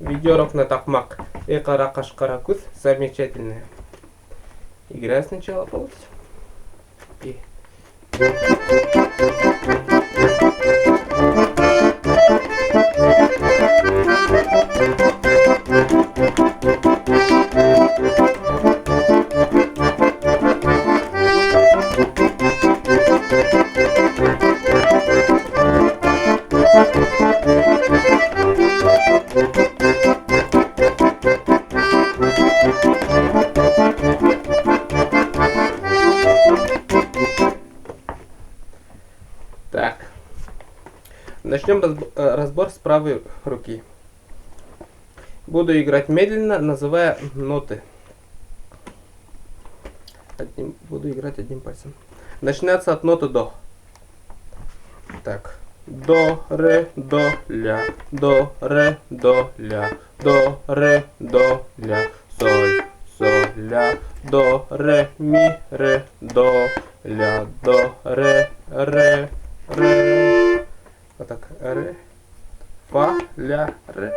Ведерок на токмак. И каракаш каракуз. Замечательная. Играй сначала полностью. И... Так. Начнем разбор с правой руки. Буду играть медленно, называя ноты. Буду играть одним пальцем. Начинается от ноты до. Так. До, ре, до, ля. До, ре, до, ля. До, ре, до, ля. Соль, соль, ля. До, ре, ми, ре, до, ля. До, ре, ре, ре. Вот так. Ре, фа, ля, ре.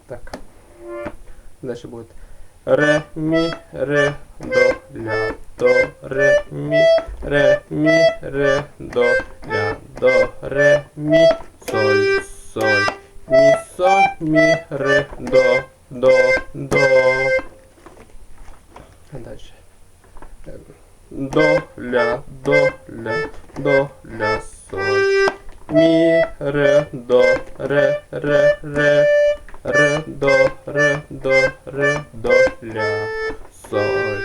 Так. Дальше будет ре, ми, ре, до, ля. До, ре, ми, ре, до, ля. До, ре, ми, соль, соль. Ми, соль, ми, ре, до, до. А дальше. До, ля, до, ля, соль. Ми, ре, до, ре, до, ля, соль.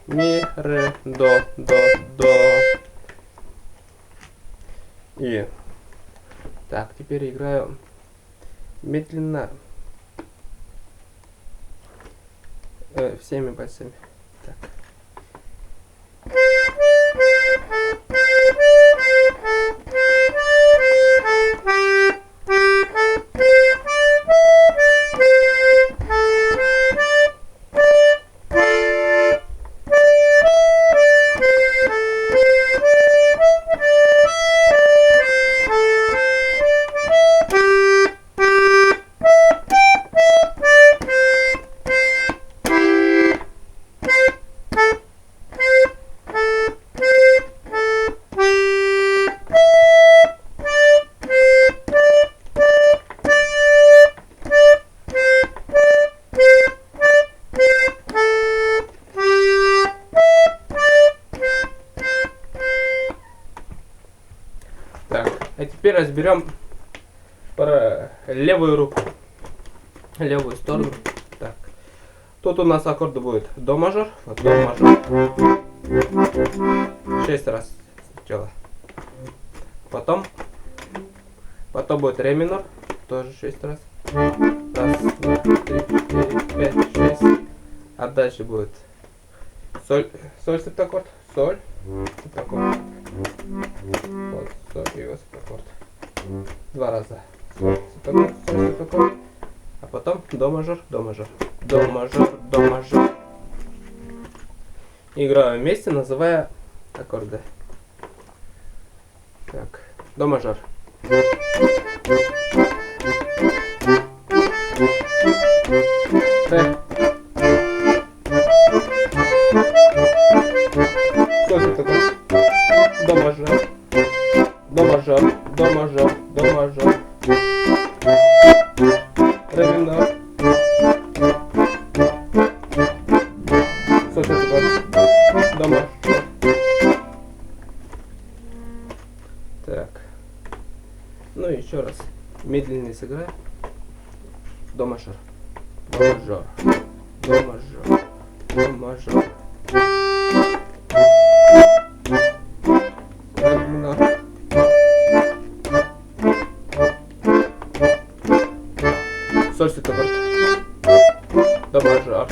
Ми, ре, до. И так, теперь играю медленно всеми пальцами. Так. Так, а теперь разберем про левую руку, левую сторону. Так, тут у нас аккорды будет до мажор, вот до мажор. 6 раз сначала. Потом будет ре минор, тоже 6 раз. Раз, два, три, четыре, пять, 6. А дальше будет соль, септаккорд, соль, септаккорд. Вот, соль и септаккорд. 2 раза. Соль, септаккорд. А потом до мажор, до мажор, до мажор, до мажор. Играю вместе, называя аккорды. Так, до мажор. Ре. Соль, септаккорд. До мажор. До мажор, до мажор, до мажор. Ре минор. Соль, септаккорд. До мажор. Так. Ну и еще раз. Медленнее сыграю. До мажор. До мажор. До мажор. До мажор. Ре минор. Соль, септаккорд. До мажор.